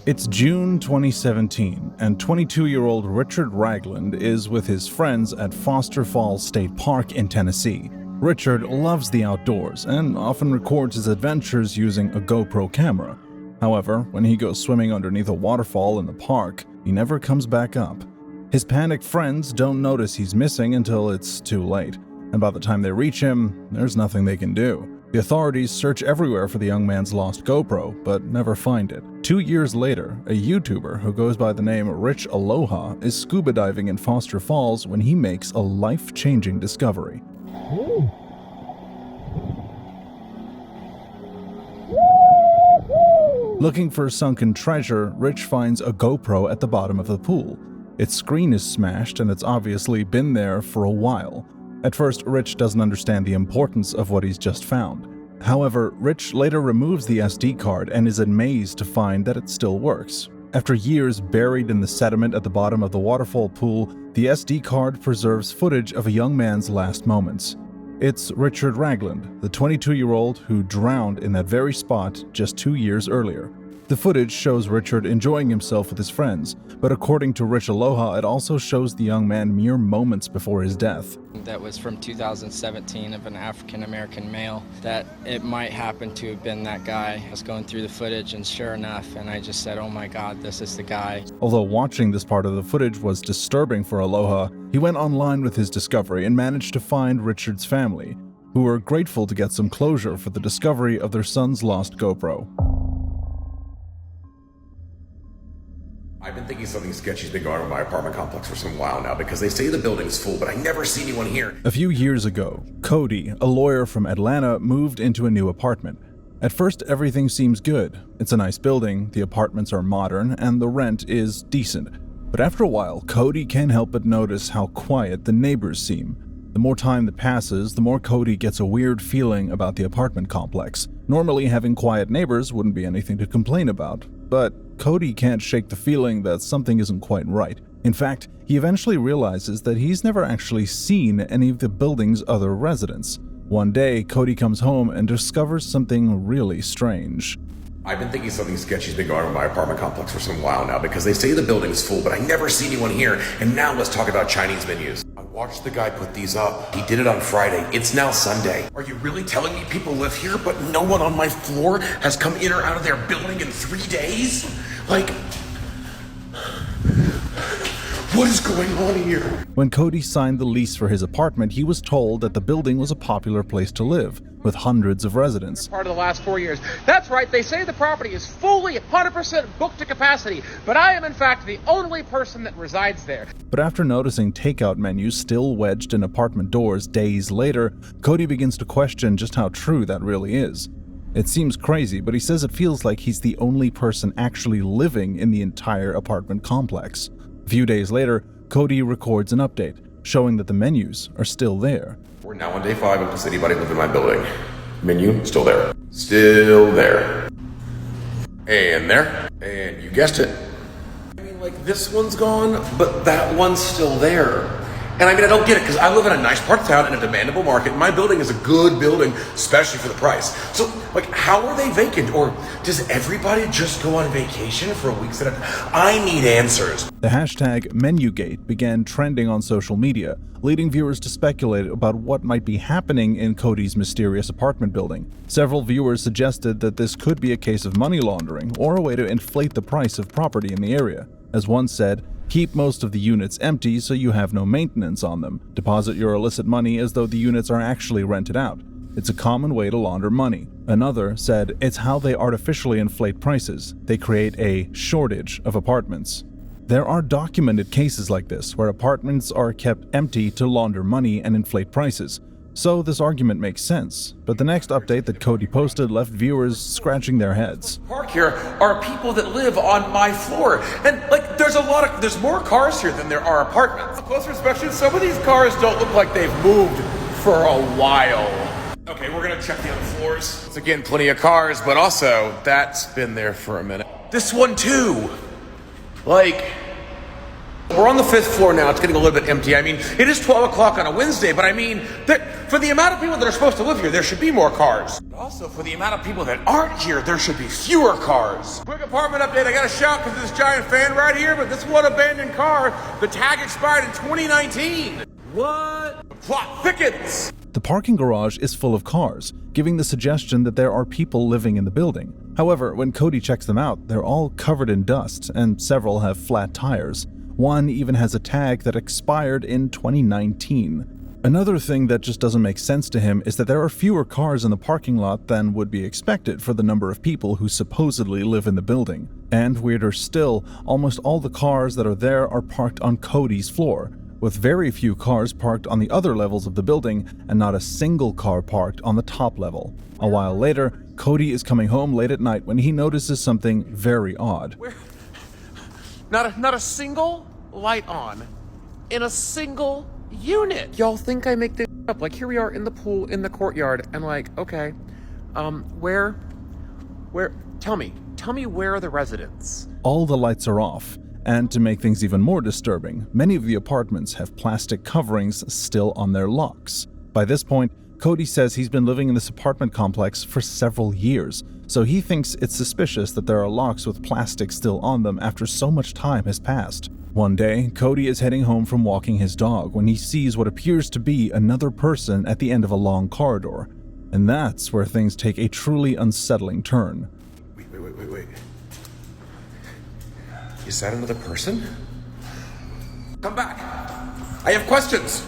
It's June 2017, and 22-year-old Richard Ragland is with his friends at Foster Falls State Park in Tennessee. Richard loves the outdoors and often records his adventures using a GoPro camera. However, when he goes swimming underneath a waterfall in the park, he never comes back up. His panicked friends don't notice he's missing until it's too late, and by the time they reach him, there's nothing they can do. The authorities search everywhere for the young man's lost GoPro, but never find it. 2 years later, a YouTuber who goes by the name Rich Aloha is scuba diving in Foster Falls when he makes a life-changing discovery. Looking for sunken treasure, Rich finds a GoPro at the bottom of the pool. Its screen is smashed and it's obviously been there for a while. At first, Rich doesn't understand the importance of what he's just found. However, Rich later removes the SD card and is amazed to find that it still works. After years buried in the sediment at the bottom of the waterfall pool, the SD card preserves footage of a young man's last moments. It's Richard Ragland, the 22-year-old who drowned in that very spot just 2 years earlier. The footage shows Richard enjoying himself with his friends, but according to Rich Aloha, it also shows the young man mere moments before his death. That was from 2017 of an African-American male, that it might happen to have been that guy. I was going through the footage and sure enough, and I just said, oh my God, this is the guy. Although watching this part of the footage was disturbing for Aloha, he went online with his discovery and managed to find Richard's family, who were grateful to get some closure for the discovery of their son's lost GoPro. I've been thinking something sketchy's been going on in my apartment complex for some while now because they say the building's full, but I never see anyone here. A few years ago, Cody, a lawyer from Atlanta, moved into a new apartment. At first, everything seems good. It's a nice building, the apartments are modern, and the rent is decent. But after a while, Cody can't help but notice how quiet the neighbors seem. The more time that passes, the more Cody gets a weird feeling about the apartment complex. Normally, having quiet neighbors wouldn't be anything to complain about, but Cody can't shake the feeling that something isn't quite right. In fact, he eventually realizes that he's never actually seen any of the building's other residents. One day, Cody comes home and discovers something really strange. I've been thinking something sketchy's been going on in my apartment complex for some while now because they say the building's full, but I never see anyone here. And now let's talk about Chinese menus. I watched the guy put these up. He did it on Friday. It's now Sunday. Are you really telling me people live here, but no one on my floor has come in or out of their building in 3 days? Like, what is going on here? When Cody signed the lease for his apartment, he was told that the building was a popular place to live, with hundreds of residents. Part of the last 4 years. That's right, they say the property is fully 100% booked to capacity, but I am in fact the only person that resides there. But after noticing takeout menus still wedged in apartment doors days later, Cody begins to question just how true that really is. It seems crazy, but he says it feels like he's the only person actually living in the entire apartment complex. A few days later, Cody records an update, showing that the menus are still there. We're now on day 5 of Does Anybody Live in My Building? Menu, still there. Still there. And there. And you guessed it. I mean, like, this one's gone, but that one's still there. And I mean, I don't get it, because I live in a nice part of town in a demandable market, and my building is a good building, especially for the price. So, like, how are they vacant? Or does everybody just go on vacation for weeks at a time? I need answers. The hashtag MenuGate began trending on social media, leading viewers to speculate about what might be happening in Cody's mysterious apartment building. Several viewers suggested that this could be a case of money laundering or a way to inflate the price of property in the area. As one said, keep most of the units empty so you have no maintenance on them. Deposit your illicit money as though the units are actually rented out. It's a common way to launder money. Another said it's how they artificially inflate prices. They create a shortage of apartments. There are documented cases like this where apartments are kept empty to launder money and inflate prices. So this argument makes sense, but the next update that Cody posted left viewers scratching their heads. Park here are people that live on my floor, and like there's more cars here than there are apartments. Closer inspection, some of these cars don't look like they've moved for a while. Okay, we're gonna check the other floors. It's again plenty of cars, but also that's been there for a minute. This one too. Like, We're on the 5th floor now. It's getting a little bit empty. I mean, it is 12 o'clock on a Wednesday, but I mean, for the amount of people that are supposed to live here, there should be more cars. But also, for the amount of people that aren't here, there should be fewer cars. Quick apartment update. I got to shout because of this giant fan right here, but this one abandoned car, the tag expired in 2019. What? The plot thickens. The parking garage is full of cars, giving the suggestion that there are people living in the building. However, when Cody checks them out, they're all covered in dust, and several have flat tires. One even has a tag that expired in 2019. Another thing that just doesn't make sense to him is that there are fewer cars in the parking lot than would be expected for the number of people who supposedly live in the building. And weirder still, almost all the cars that are there are parked on Cody's floor, with very few cars parked on the other levels of the building and not a single car parked on the top level. A while later, Cody is coming home late at night when he notices something very odd. Not a single light on in a single unit. Y'all think I make this up? Like, here we are in the pool in the courtyard, and like, okay, where? Tell me where are the residents? All the lights are off, and to make things even more disturbing, many of the apartments have plastic coverings still on their locks. By this point, Cody says he's been living in this apartment complex for several years, so he thinks it's suspicious that there are locks with plastic still on them after so much time has passed. One day, Cody is heading home from walking his dog when he sees what appears to be another person at the end of a long corridor. And that's where things take a truly unsettling turn. Wait. Is that another person? Come back. I have questions.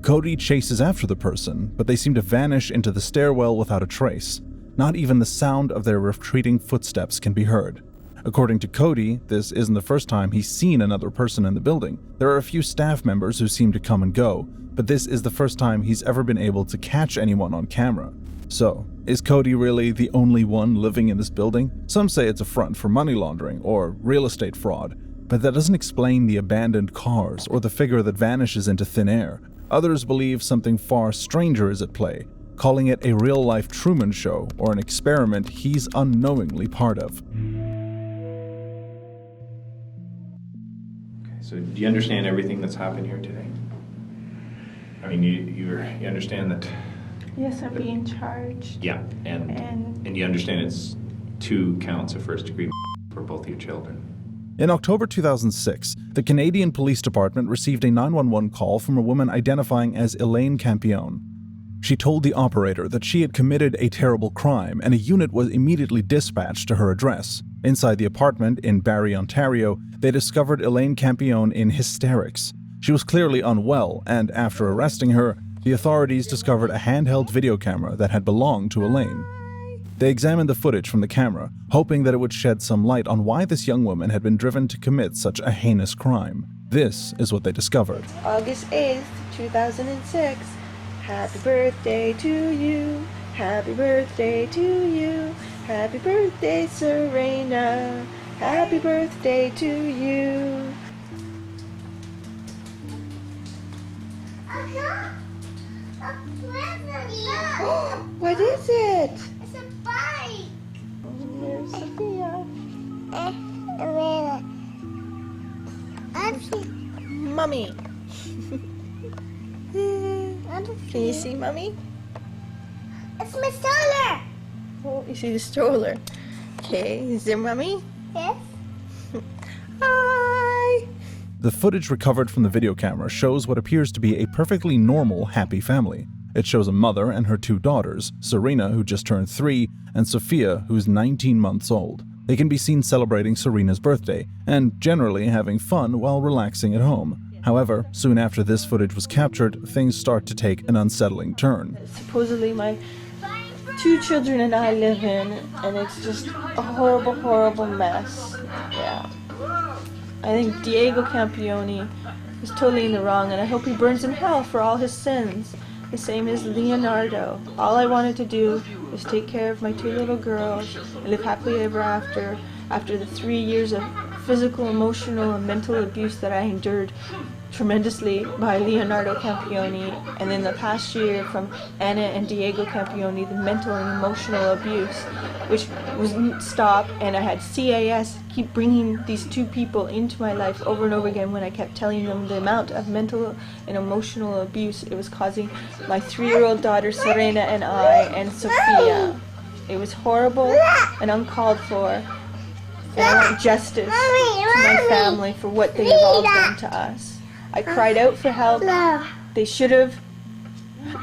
Cody chases after the person, but they seem to vanish into the stairwell without a trace. Not even the sound of their retreating footsteps can be heard. According to Cody, this isn't the first time he's seen another person in the building. There are a few staff members who seem to come and go, but this is the first time he's ever been able to catch anyone on camera. So, is Cody really the only one living in this building? Some say it's a front for money laundering or real estate fraud, but that doesn't explain the abandoned cars or the figure that vanishes into thin air. Others believe something far stranger is at play, calling it a real-life Truman Show or an experiment he's unknowingly part of. Okay, so do you understand everything that's happened here today? I mean, you understand that? Yes, I'm being charged. Yeah, and you understand it's 2 counts of first-degree for both your children. In October 2006, the Canadian Police Department received a 911 call from a woman identifying as Elaine Campione. She told the operator that she had committed a terrible crime and a unit was immediately dispatched to her address. Inside the apartment in Barrie, Ontario, they discovered Elaine Campione in hysterics. She was clearly unwell, and after arresting her, the authorities discovered a handheld video camera that had belonged to Elaine. They examined the footage from the camera, hoping that it would shed some light on why this young woman had been driven to commit such a heinous crime. This is what they discovered. August 8th, 2006. Happy birthday to you. Happy birthday to you. Happy birthday, Serena. Happy birthday to you. What is it? It's a bike. There's Sophia. Mommy. Can you see Mommy? It's my stroller. Oh, you see the stroller. Okay, is there Mommy? Yes. Hi. The footage recovered from the video camera shows what appears to be a perfectly normal, happy family. It shows a mother and her 2 daughters, Serena, who just turned 3, and Sophia, who's 19 months old. They can be seen celebrating Serena's birthday, and generally having fun while relaxing at home. However, soon after this footage was captured, things start to take an unsettling turn. Supposedly my 2 children and I live in, and it's just a horrible, horrible mess. Yeah. I think Diego Campione is totally in the wrong, and I hope he burns in hell for all his sins. The same as Leonardo. All I wanted to do was take care of my 2 little girls and live happily ever after the 3 years of physical, emotional, and mental abuse that I endured tremendously by Leonardo Campione, and in the past year from Anna and Diego Campione, the mental and emotional abuse, which wouldn't stop, and I had CAS keep bringing these two people into my life over and over again when I kept telling them the amount of mental and emotional abuse it was causing my 3-year-old daughter Serena and I and Sophia. It was horrible and uncalled for, and I want justice to my family for what they have all done to us. I cried out for help. They should have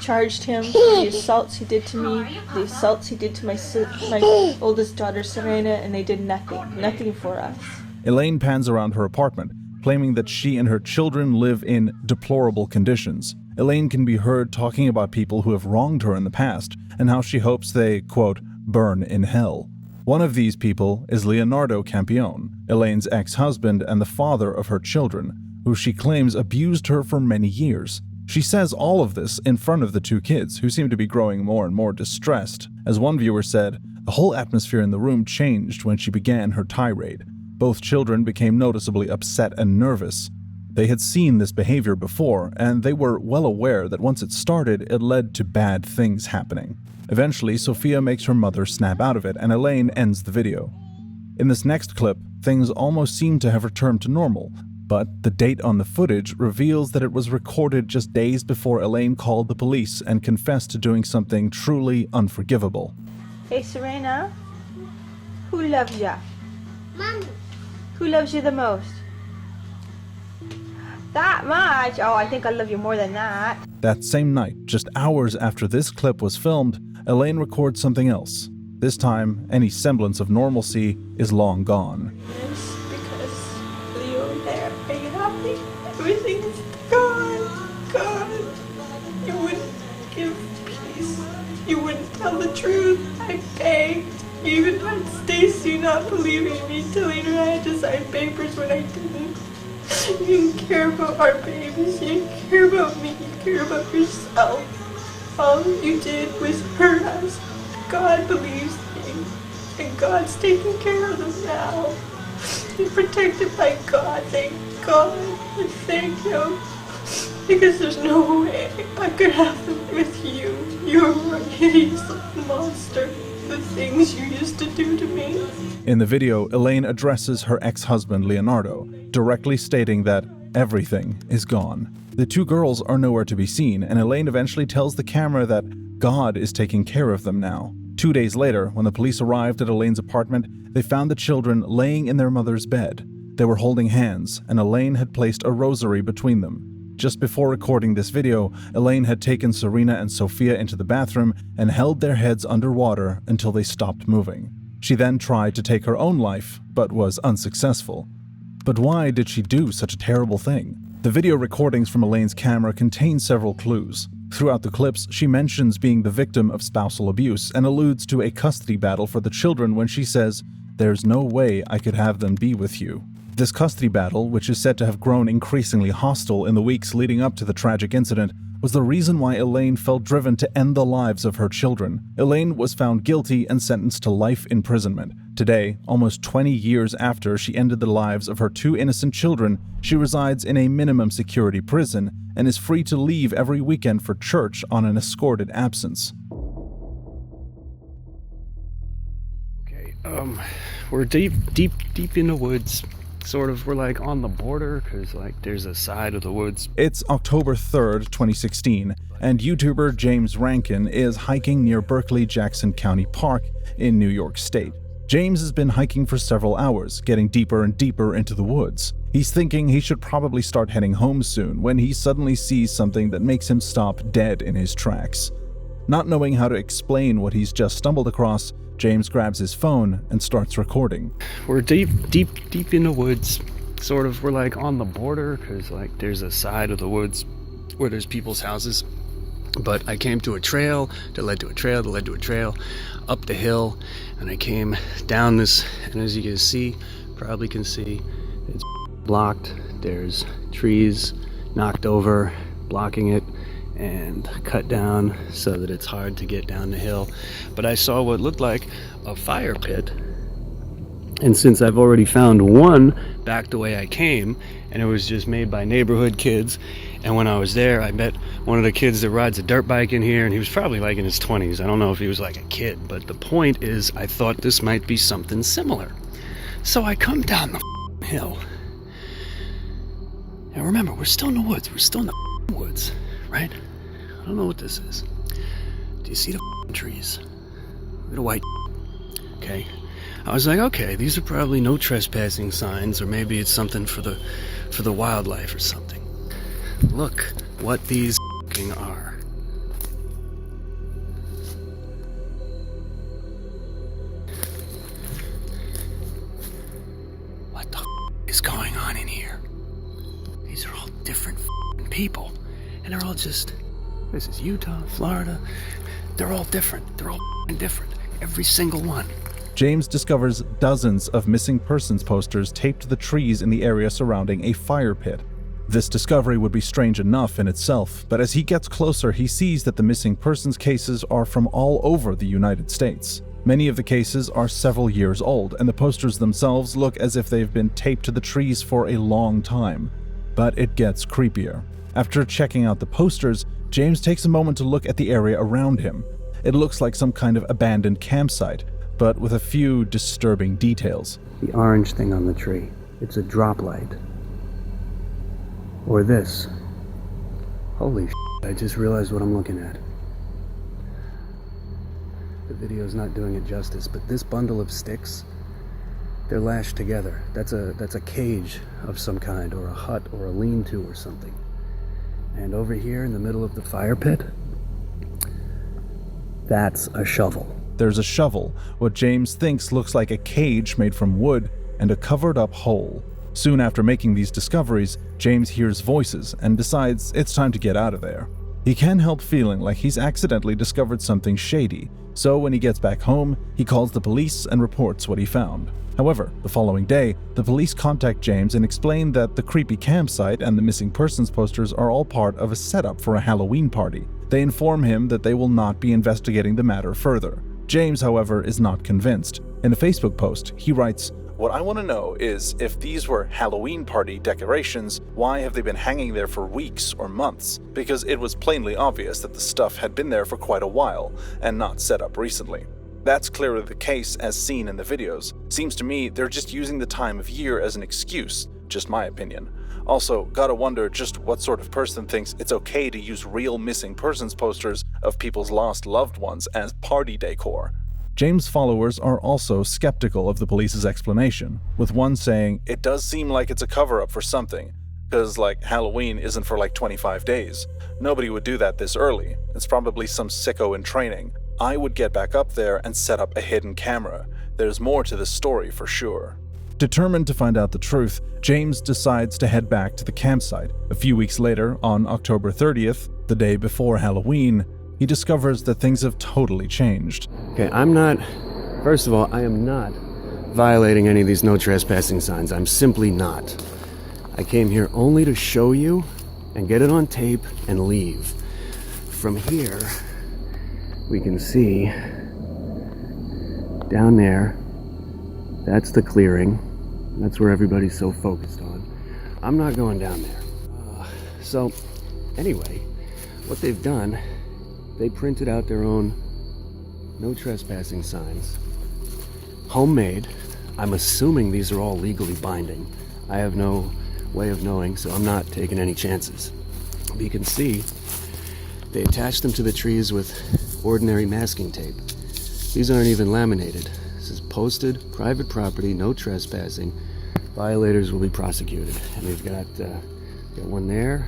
charged him for the assaults he did to me, the assaults he did to my oldest daughter Serena, and they did nothing for us. Elaine pans around her apartment, claiming that she and her children live in deplorable conditions. Elaine can be heard talking about people who have wronged her in the past and how she hopes they, quote, burn in hell. One of these people is Leonardo Campione, Elaine's ex-husband and the father of her children, who she claims abused her for many years. She says all of this in front of the two kids, who seem to be growing more and more distressed. As one viewer said, the whole atmosphere in the room changed when she began her tirade. Both children became noticeably upset and nervous. They had seen this behavior before, and they were well aware that once it started, it led to bad things happening. Eventually, Sophia makes her mother snap out of it, and Elaine ends the video. In this next clip, things almost seem to have returned to normal, but the date on the footage reveals that it was recorded just days before Elaine called the police and confessed to doing something truly unforgivable. Hey Serena, who loves ya? Mommy. Who loves you the most? That much? Oh, I think I love you more than that. That same night, just hours after this clip was filmed, Elaine records something else. This time, any semblance of normalcy is long gone. Yes, because Leo, there, are you happy? Everything's gone. You wouldn't give peace. You wouldn't tell the truth. I begged. You even had Stacy not believing me, telling her I had to sign papers when I didn't. You didn't care about our babies. You didn't care about me. You care about yourself. All you did was hurt us. God believes me, and God's taking care of them now. You're protected by God, thank God, and thank Him. Because there's no way I could have them with you. You're a hideous monster. The things you used to do to me. In the video, Elaine addresses her ex-husband Leonardo, directly stating that everything is gone. The two girls are nowhere to be seen, and Elaine eventually tells the camera that God is taking care of them now. 2 days later, when the police arrived at Elaine's apartment, they found the children laying in their mother's bed. They were holding hands, and Elaine had placed a rosary between them. Just before recording this video, Elaine had taken Serena and Sophia into the bathroom and held their heads underwater until they stopped moving. She then tried to take her own life, but was unsuccessful. But why did she do such a terrible thing? The video recordings from Elaine's camera contain several clues. Throughout the clips, she mentions being the victim of spousal abuse and alludes to a custody battle for the children when she says, "There's no way I could have them be with you." This custody battle, which is said to have grown increasingly hostile in the weeks leading up to the tragic incident, was the reason why Elaine felt driven to end the lives of her children. Elaine was found guilty and sentenced to life imprisonment. Today, almost 20 years after she ended the lives of her two innocent children, she resides in a minimum security prison and is free to leave every weekend for church on an escorted absence. Okay, we're deep in the woods. Sort of, we're like on the border because like there's a side of the woods. It's October 3rd, 2016, and YouTuber James Rankin is hiking near Berkeley-Jackson County Park in New York State. James has been hiking for several hours, getting deeper and deeper into the woods. He's thinking he should probably start heading home soon when he suddenly sees something that makes him stop dead in his tracks. Not knowing how to explain what he's just stumbled across, James grabs his phone and starts recording. We're deep in the woods. Sort of, we're like on the border because like there's a side of the woods where there's people's houses. But I came to a trail that led to a trail that led to a trail up the hill, and I came down this, and as you probably can see, it's blocked. There's trees knocked over, blocking it, and cut down so that it's hard to get down the hill. But I saw what looked like a fire pit And since I've already found one back the way I came, and it was just made by neighborhood kids, and when I was there, I met one of the kids that rides a dirt bike in here, and he was probably like in his 20s. I don't know if he was like a kid, but the point is, I thought this might be something similar. So I come down the hill. And remember, we're still in the woods. We're still in the woods, right? I don't know what this is. Do you see the trees? Look at the white. Okay. I was like, okay, these are probably no trespassing signs, or maybe it's something for the wildlife or something. Look what these are. What the is going on in here? These are all different people, and they're all just, this is Utah, Florida, they're all different. They're all different. Every single one. James discovers dozens of missing persons posters taped to the trees in the area surrounding a fire pit. This discovery would be strange enough in itself, but as he gets closer, he sees that the missing persons cases are from all over the United States. Many of the cases are several years old, and the posters themselves look as if they've been taped to the trees for a long time. But it gets creepier. After checking out the posters, James takes a moment to look at the area around him. It looks like some kind of abandoned campsite, but with a few disturbing details. The orange thing on the tree, it's a drop light. Or this. Holy I just realized what I'm looking at. The video's not doing it justice, but this bundle of sticks, they're lashed together. That's a cage of some kind, or a hut, or a lean-to or something. And over here in the middle of the fire pit, that's a shovel. There's a shovel, what James thinks looks like a cage made from wood, and a covered-up hole. Soon after making these discoveries, James hears voices and decides it's time to get out of there. He can't help feeling like he's accidentally discovered something shady, so when he gets back home, he calls the police and reports what he found. However, the following day, the police contact James and explain that the creepy campsite and the missing persons posters are all part of a setup for a Halloween party. They inform him that they will not be investigating the matter further. James, however, is not convinced. In a Facebook post, he writes, "What I want to know is, if these were Halloween party decorations, why have they been hanging there for weeks or months? Because it was plainly obvious that the stuff had been there for quite a while, and not set up recently. That's clearly the case as seen in the videos. Seems to me they're just using the time of year as an excuse, just my opinion. Also, gotta wonder just what sort of person thinks it's okay to use real missing persons posters of people's lost loved ones as party decor." James' followers are also skeptical of the police's explanation, with one saying, "It does seem like it's a cover-up for something, because like Halloween isn't for like 25 days. Nobody would do that this early. It's probably some sicko in training. I would get back up there and set up a hidden camera. There's more to this story for sure." Determined to find out the truth, James decides to head back to the campsite. A few weeks later, on October 30th, the day before Halloween, he discovers that things have totally changed. Okay, first of all, I am not violating any of these no trespassing signs. I'm simply not. I came here only to show you and get it on tape and leave. From here, we can see down there, that's the clearing. That's where everybody's so focused on. I'm not going down there. So, anyway, what they've done, they printed out their own no trespassing signs. Homemade. I'm assuming these are all legally binding. I have no way of knowing, so I'm not taking any chances. But you can see, they attached them to the trees with ordinary masking tape. These aren't even laminated. This is posted, private property, no trespassing. Violators will be prosecuted. And we've got one there,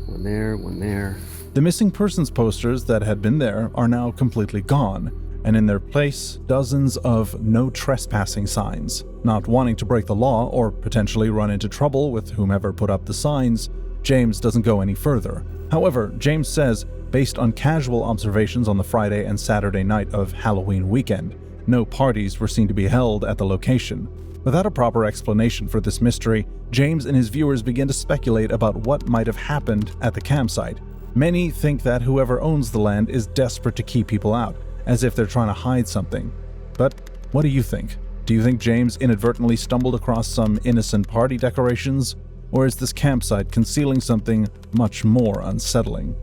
one there, one there. The missing persons posters that had been there are now completely gone, and in their place, dozens of no trespassing signs. Not wanting to break the law or potentially run into trouble with whomever put up the signs, James doesn't go any further. However, James says, based on casual observations on the Friday and Saturday night of Halloween weekend, no parties were seen to be held at the location. Without a proper explanation for this mystery, James and his viewers begin to speculate about what might have happened at the campsite. Many think that whoever owns the land is desperate to keep people out, as if they're trying to hide something. But what do you think? Do you think James inadvertently stumbled across some innocent party decorations? Or is this campsite concealing something much more unsettling?